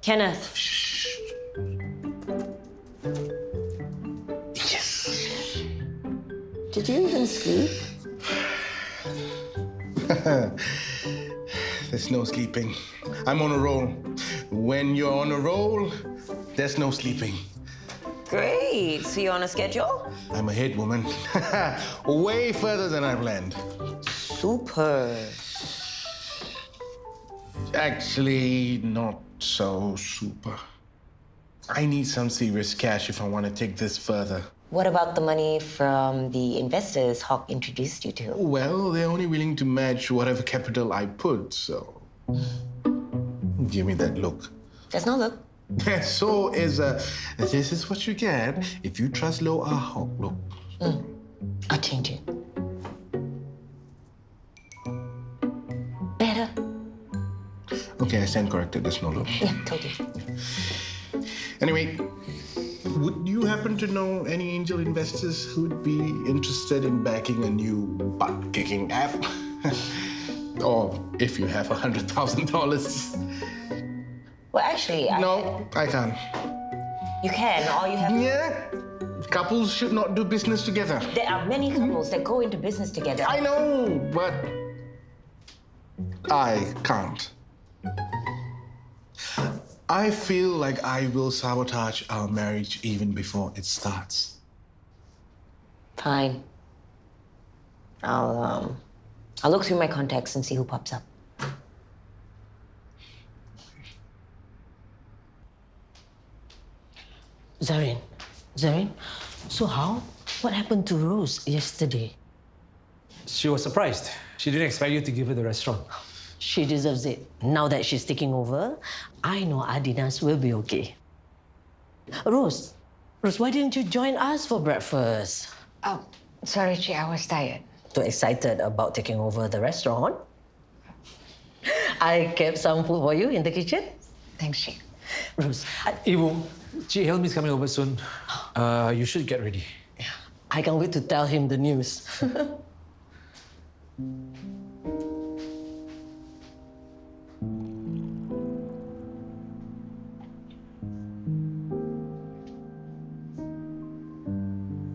Kenneth. Shh. Yes. Did you even sleep? There's no sleeping. I'm on a roll. When you're on a roll, there's no sleeping. Great. So you're on a schedule? I'm a hit woman. Way further than I planned. Super. Actually, not so super. I need some serious cash if I want to take this further. What about the money from the investors Hawk introduced you to? Well, they're only willing to match whatever capital I put, so... Give me that look. There's no look. So is this is what you get if you trust low Hawk look. I'll change it. Better. Okay, I stand corrected. There's no look. Yeah, told you. Anyway, would you happen to know any angel investors who'd be interested in backing a new butt-kicking app? Or if you have $100,000. Well, actually, No, I can't. You can. All you have... Yeah, couples should not do business together. There are many couples that go into business together. I know, but I can't. I feel like I will sabotage our marriage even before it starts. Fine. I'll look through my contacts and see who pops up. Zareen, so how? What happened to Rose yesterday? She was surprised. She didn't expect you to give her the restaurant. She deserves it. Now that she's taking over, I know Adina's will be okay. Rose, why didn't you join us for breakfast? Oh, sorry, Chi, I was tired. Too excited about taking over the restaurant? I kept some food for you in the kitchen. Thanks, Chi. Rose, Ibu, Helmi's coming over soon. You should get ready. I can't wait to tell him the news.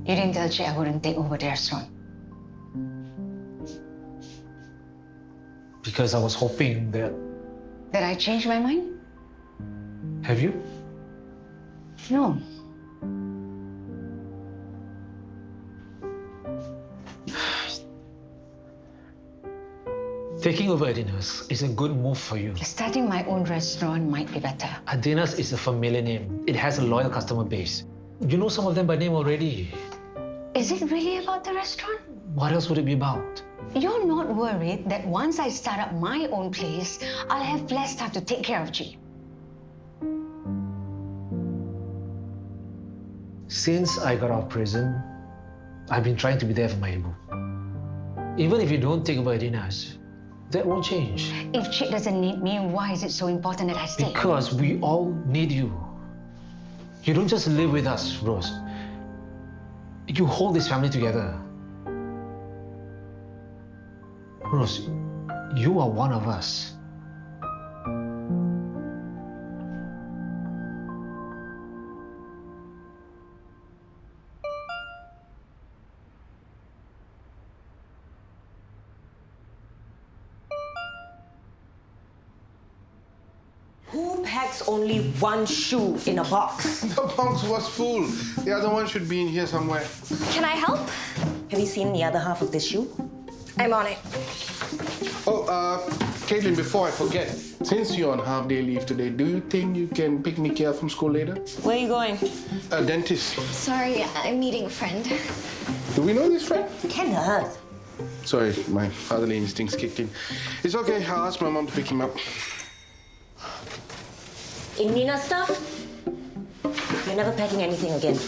You didn't tell Chi I wouldn't take over the restaurant. Because I was hoping that... Did I change my mind? Have you? No. Taking over Adina's is a good move for you. Starting my own restaurant might be better. Adina's is a familiar name. It has a loyal customer base. You know some of them by name already. Is it really about the restaurant? What else would it be about? You're not worried that once I start up my own place, I'll have less time to take care of Chi? Since I got out of prison, I've been trying to be there for my Ibu. Even if you don't take over Adina's, that won't change. If Chi doesn't need me, why is it so important that I stay? Because we all need you. You don't just live with us, Rose. You hold this family together. Rose, you are one of us. Who packs only one shoe in a box? The box was full. The other one should be in here somewhere. Can I help? Have you seen the other half of this shoe? I'm on it. Oh, Katelyn, before I forget, since you're on half-day leave today, do you think you can pick Nikki up from school later? Where are you going? A dentist. Sorry, I'm meeting a friend. Do we know this friend? Kenneth. Sorry, my fatherly instincts kicked in. It's okay, I'll ask my mom to pick him up. In Nina's stuff? You're never packing anything again.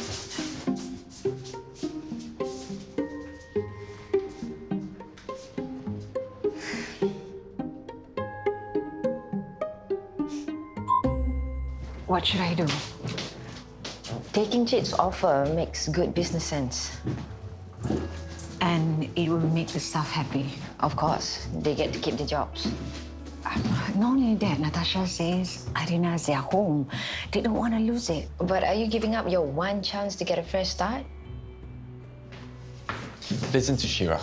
What should I do? Taking Chit's offer makes good business sense. And it will make the staff happy. Of course, they get to keep their jobs. Not only that, Natasha says Adina is their home. They don't want to lose it. But are you giving up your one chance to get a fresh start? Listen to Shira.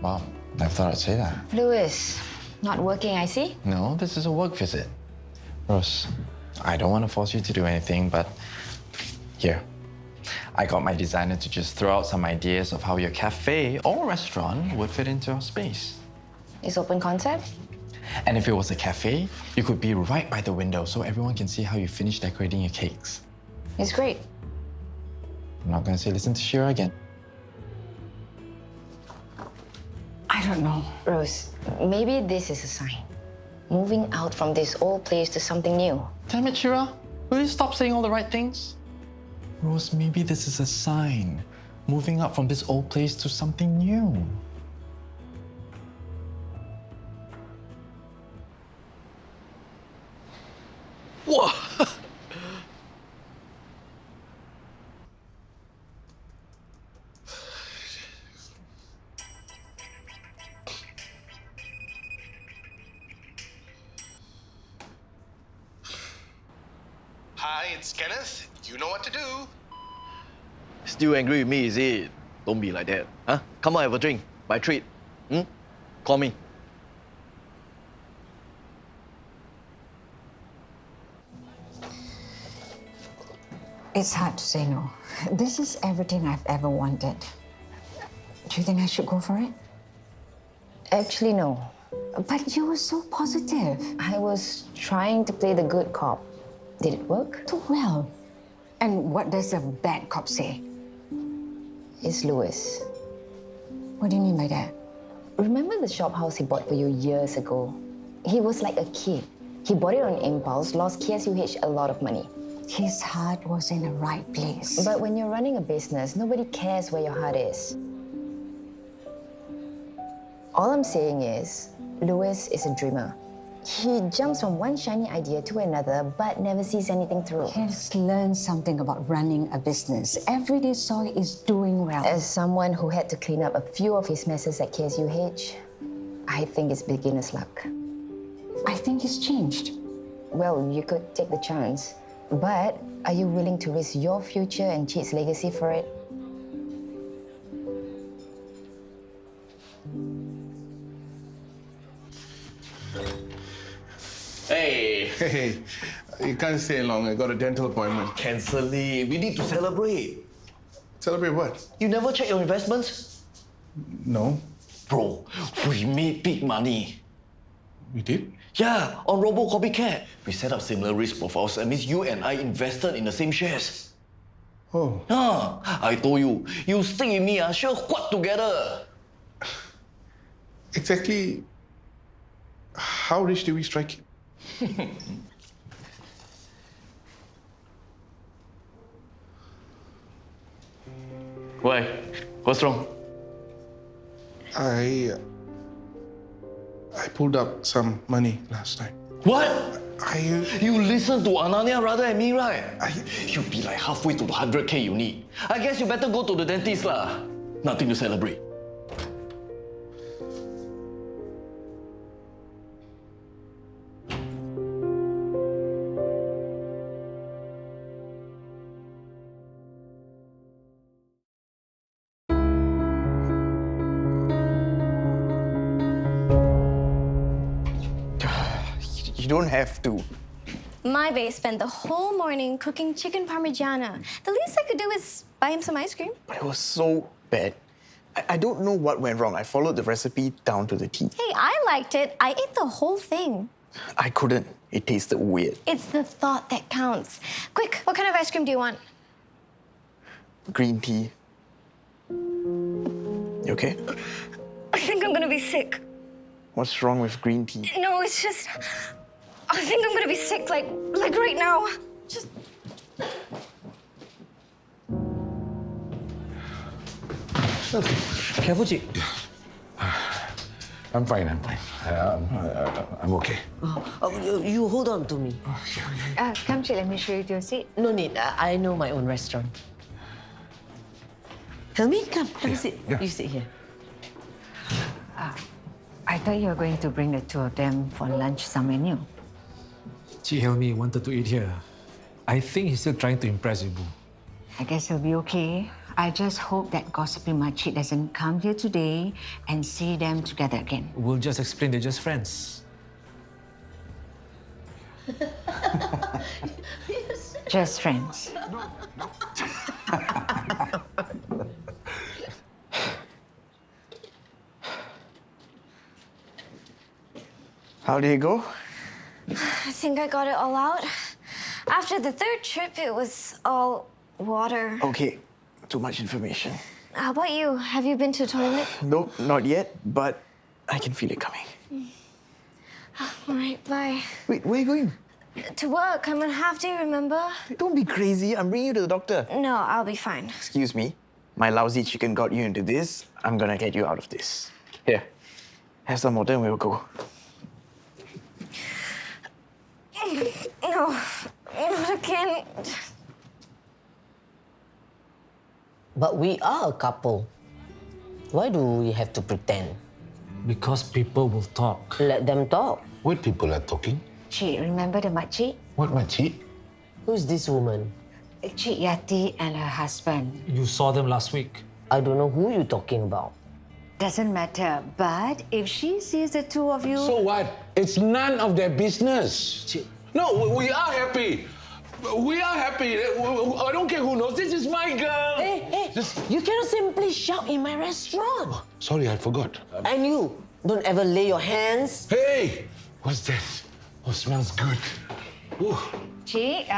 Wow, I thought I'd say that. Louis, not working, I see. No, this is a work visit. Rose, I don't want to force you to do anything, but here. I got my designer to just throw out some ideas of how your cafe or restaurant would fit into our space. It's open concept? And if it was a cafe, you could be right by the window so everyone can see how you finish decorating your cakes. It's great. I'm not going to say listen to Shira again. I don't know. Rose, maybe this is a sign. Moving out from this old place to something new. Damn it, Shira. Will you stop saying all the right things? Rose, maybe this is a sign. Moving up from this old place to something new. Whoa! Hi, it's Kenneth. You know what to do. Still angry with me, is it? Don't be like that. Huh? Come on, have a drink. Buy a treat. Call me. It's hard to say no. This is everything I've ever wanted. Do you think I should go for it? Actually, no. But you were so positive. I was trying to play the good cop. Did it work? So well. And what does a bad cop say? It's Louis. What do you mean by that? Remember the shop house he bought for you years ago? He was like a kid. He bought it on impulse, lost KSUH a lot of money. His heart was in the right place. But when you're running a business, nobody cares where your heart is. All I'm saying is, Louis is a dreamer. He jumps from one shiny idea to another, but never sees anything through. He's learned something about running a business. Everyday Soy is doing well. As someone who had to clean up a few of his messes at KSUH, I think it's beginner's luck. I think he's changed. Well, you could take the chance. But are you willing to risk your future and Cheat's legacy for it? Hey, Hey, you can't stay long. I got a dental appointment. cancel it. We need to celebrate. Celebrate what? You never check your investments? No. Bro, we made big money. We did? Yeah, on Robo Copycat. We set up similar risk profiles. That means you and I invested in the same shares. Oh. I told you, you stick with me, sure what together. Exactly how rich did we strike it? Why? What's wrong? I pulled up some money last night. What? I You listen to Ananya rather than me, right? You'll be like halfway to the 100K you need. I guess you better go to the dentist lah. Nothing to celebrate. You don't have to. My bae spent the whole morning cooking chicken parmigiana. The least I could do is buy him some ice cream. But it was so bad. I don't know what went wrong. I followed the recipe down to the T. Hey, I liked it. I ate the whole thing. I couldn't. It tasted weird. It's the thought that counts. Quick, what kind of ice cream do you want? Green tea. You okay? I think I'm gonna be sick. What's wrong with green tea? No, it's just... I think I'm gonna be sick, like right now. Just... Careful, Cik. I'm fine. I'm okay. You hold on to me. Come, Chit, let me show you to your seat. No need. I know my own restaurant. Helmi, come. Have a seat. yeah. You sit here. I thought you were going to bring the two of them for lunch somewhere new. Helmi wanted to eat here. I think he's still trying to impress Ibu. I guess he'll be okay. I just hope that gossipy makcik doesn't come here today and see them together again. We'll just explain they're just friends. Just friends. How did it go? I think I got it all out. After the third trip, it was all water. Okay, too much information. How about you? Have you been to the toilet? Nope, not yet, but I can feel it coming. All right, bye. Wait, where are you going? To work. I'm on half day, remember? Don't be crazy. I'm bringing you to the doctor. No, I'll be fine. Excuse me. My lousy chicken got you into this. I'm gonna get you out of this. Here, have some water and we'll go. No, not again. But we are a couple. Why do we have to pretend? Because people will talk. Let them talk. What people are talking? Cik, remember the makcik? What, makcik? Who's this woman? Cik Yati and her husband. You saw them last week. I don't know who you're talking about. Doesn't matter, but if she sees the two of you... So what? It's none of their business. No, we are happy. We are happy. I don't care who knows. This is my girl. Hey, you cannot simply shout in my restaurant. Sorry, I forgot. And you, don't ever lay your hands. Hey, what's that? Oh, smells good. Ooh. Cik,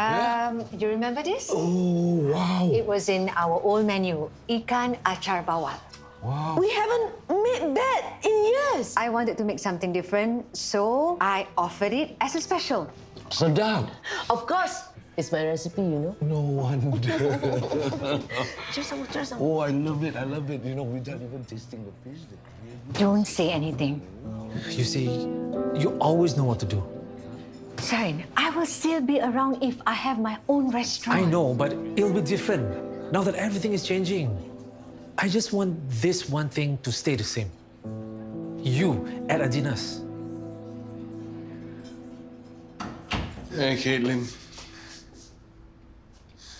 you remember this? Oh, wow. It was in our old menu, ikan acar bawal. Wow. We haven't made that in years. I wanted to make something different, so I offered it as a special. Sedap. Of course, it's my recipe, you know. No wonder. Try some. Oh, I love it. I love it. You know, without even tasting the fish, the gravy. Don't say anything. You see, you always know what to do. Sarin, I will still be around if I have my own restaurant. I know, but it'll be different now that everything is changing. I just want this one thing to stay the same. You at Adina's. Hey, Katelyn.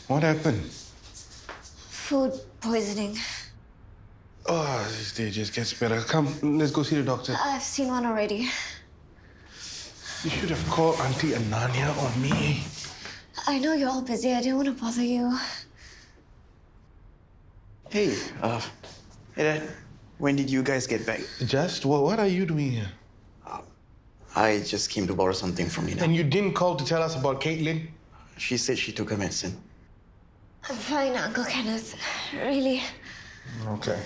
What happened? Food poisoning. Oh, this day just gets better. Come, let's go see the doctor. I've seen one already. You should have called Auntie Ananya or me. I know you're all busy. I didn't want to bother you. Hey, hey Dad. When did you guys get back? Just, what are you doing here? I just came to borrow something from Nina. And you didn't call to tell us about Katelyn? She said she took her medicine. I'm fine, Uncle Kenneth. Really. Okay.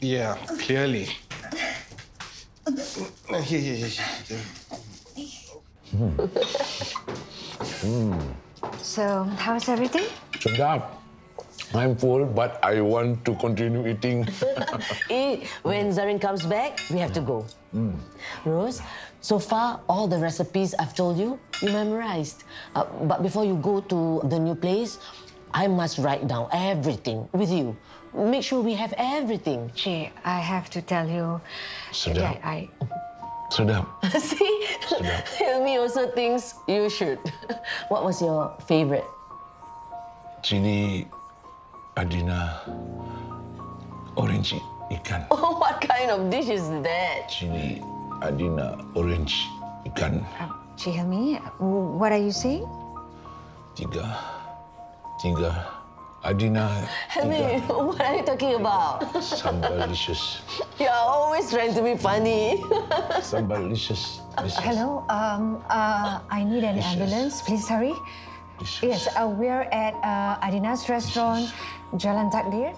Yeah, clearly. Here. So, how's everything? Sedap. I'm full, but I want to continue eating. Eat. When Zarin comes back, we have to go. Rose, so far, all the recipes I've told you, you memorized. But before you go to the new place, I must write down everything with you. Make sure we have everything. Che, I have to tell you... Sedap. I Sedap. See? Helmi also thinks you should. What was your favorite? Chili, Adina, orange ikan. Oh, what kind of dish is that? Chili, Adina, orange ikan. Che, Helmi, what are you saying? Tiga. Adina, Helmi, what are you talking about? Sambalicious. You're always trying to be funny. Sambalicious. Hello, I need an ambulance. Please hurry. Yes, we're at Adina's restaurant, Jalan Takdir.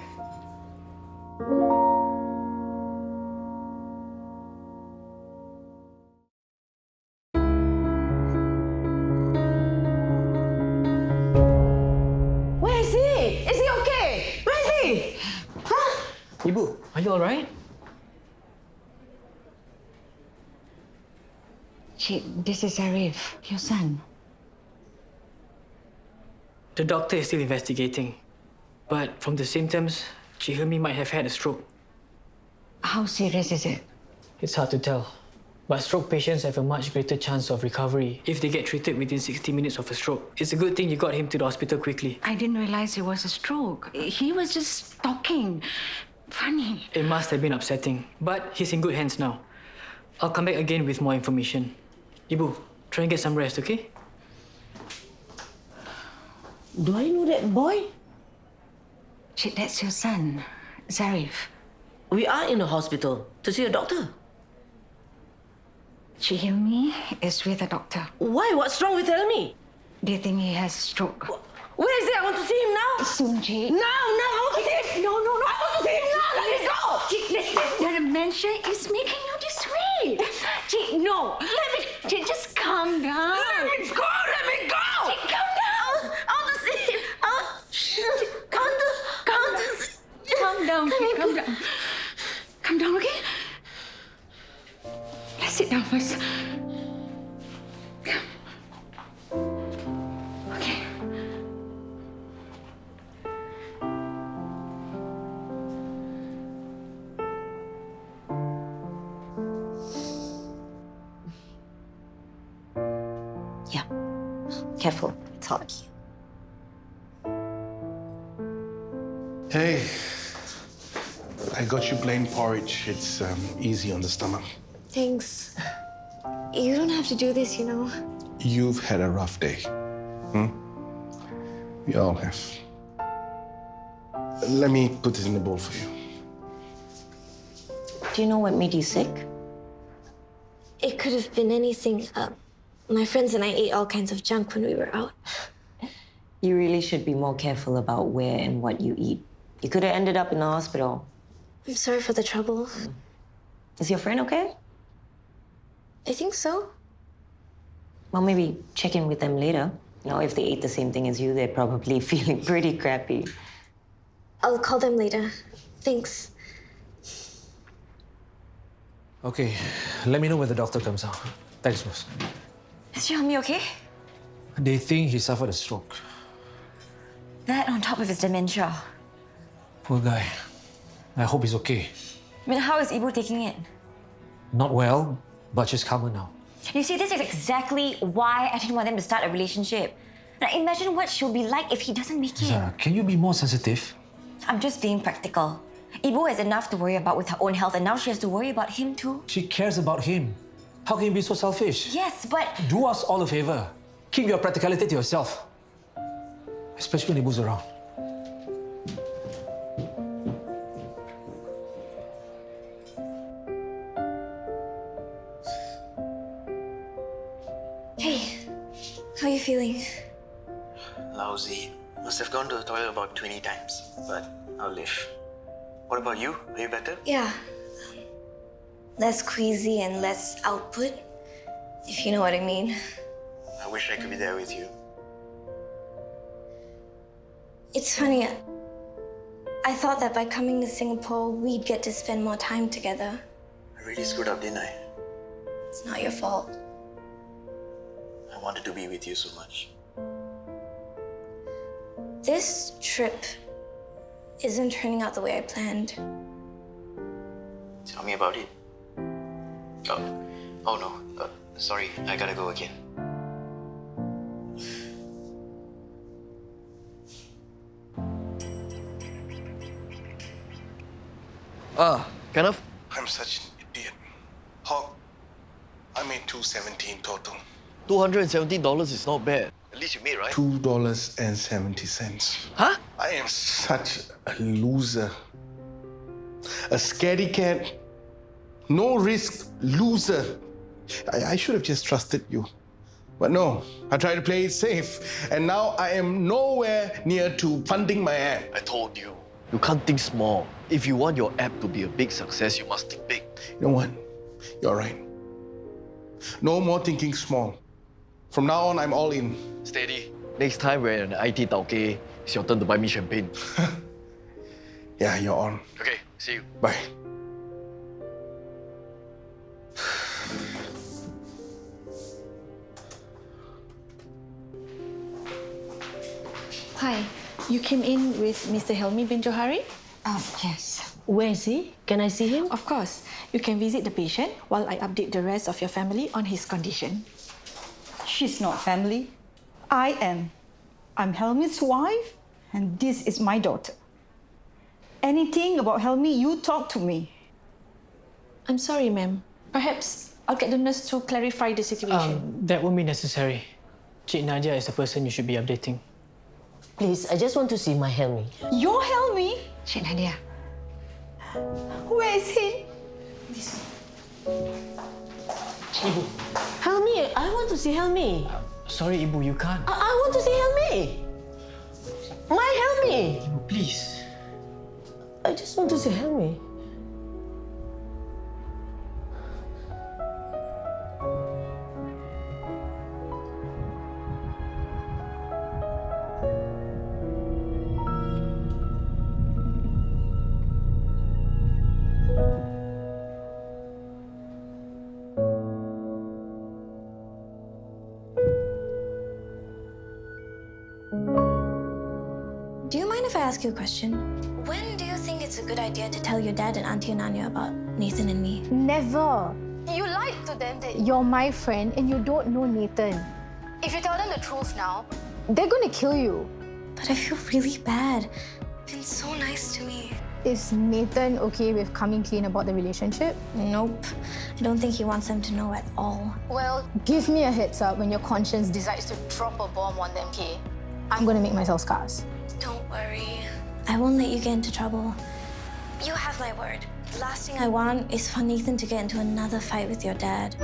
Where is he? Is he okay? Where is he? Huh? Ibu, are you all right? Che, this is Arif, your son. The doctor is still investigating, but from the symptoms, Helmi might have had a stroke. How serious is it? It's hard to tell. But stroke patients have a much greater chance of recovery if they get treated within 60 minutes of a stroke. It's a good thing you got him to the hospital quickly. I didn't realize it was a stroke. He was just talking. Funny. It must have been upsetting, but he's in good hands now. I'll come back again with more information. Ibu, try and get some rest, okay? Do I know that boy? Cik, that's your son, Zarif. We are in a hospital to see a doctor. Cik Helmi is with a doctor. Why? What's wrong with Helmi? They think he has a stroke. Where is he? I want to see him now. Soon, Cik. Now, I want to see him. No, I want to see him now. Let me go. Cik, listen. The dementia is making you this way. Cik, no. Cik, just calm down. Let me go. Cik, calm down. I want to see him. Calm down, Cik. Calm down. Calm down, okay? Let's sit down first. Come. Okay. Yeah. Careful. It's hot. Hey, I got you plain porridge. It's easy on the stomach. Thanks. You don't have to do this, you know. You've had a rough day. We all have. Let me put it in a bowl for you. Do you know what made you sick? It could have been anything. My friends and I ate all kinds of junk when we were out. You really should be more careful about where and what you eat. You could have ended up in the hospital. I'm sorry for the trouble. Is your friend okay? I think so. Well, maybe check in with them later. You know, if they ate the same thing as you, they're probably feeling pretty crappy. I'll call them later. Thanks. Okay, let me know when the doctor comes out. Thanks, boss. Is Helmi okay? They think he suffered a stroke. That on top of his dementia. Poor guy. I hope he's okay. I mean, how is Ibu taking it? Not well, but she's calmer now. You see, this is exactly why I didn't want them to start a relationship. Now, imagine what she'll be like if he doesn't make it. Zara, can you be more sensitive? I'm just being practical. Ibu has enough to worry about with her own health, and now she has to worry about him too. She cares about him. How can you be so selfish? Yes, but... Do us all a favor. Keep your practicality to yourself. Especially when Ibu's around. Hey, how are you feeling? Lousy. Must have gone to the toilet about 20 times, but I'll live. What about you? Are you better? Yeah. Less queasy and less output, if you know what I mean. I wish I could be there with you. It's funny. I thought that by coming to Singapore, we'd get to spend more time together. I really screwed up, didn't I? It's not your fault. I wanted to be with you so much. This trip isn't turning out the way I planned. Tell me about it. Oh no. Sorry, I gotta go again. Kenneth? I'm such an idiot. How? I made $2.17 total. $270 is not bad. At least you made, right? $2.70. Huh? I am such a loser. A scaredy cat, no risk loser. I should have just trusted you. But no, I tried to play it safe. And now I am nowhere near to funding my app. I told you. You can't think small. If you want your app to be a big success, you must think big. You know what? You're right. No more thinking small. From now on, I'm all in. Steady. Next time we're in an IT tauke, it's your turn to buy me champagne. Yeah, you're on. Okay, see you. Bye. Hi, you came in with Mr. Helmi bin Johari? Yes. Where is he? Can I see him? Of course. You can visit the patient while I update the rest of your family on his condition. She's not family. I am. I'm Helmi's wife, and this is my daughter. Anything about Helmi, you talk to me. I'm sorry, ma'am. Perhaps I'll get the nurse to clarify the situation. That won't be necessary. Cik Nadia is the person you should be updating. Please, I just want to see my Helmi. Your Helmi? Cik Nadia. Where is he? Ibu. Helmi, I want to see Helmi. Sorry, Ibu, you can't. I want to see Helmi. My Helmi. Ibu, please. I just want to see Helmi. Do you mind if I ask you a question? When do you think it's a good idea to tell your dad and Auntie Ananya about Nathan and me? Never. You lied to them that You're my friend and you don't know Nathan. if you tell them the truth now. They're gonna kill you. But I feel really bad. Been so nice to me. Is Nathan okay with coming clean about the relationship? Nope. I don't think he wants them to know at all. Well, give me a heads up when your conscience decides to drop a bomb on them, Kay. I'm gonna make myself scarce. Don't worry. I won't let you get into trouble. You have my word. The last thing I want is for Nathan to get into another fight with your dad.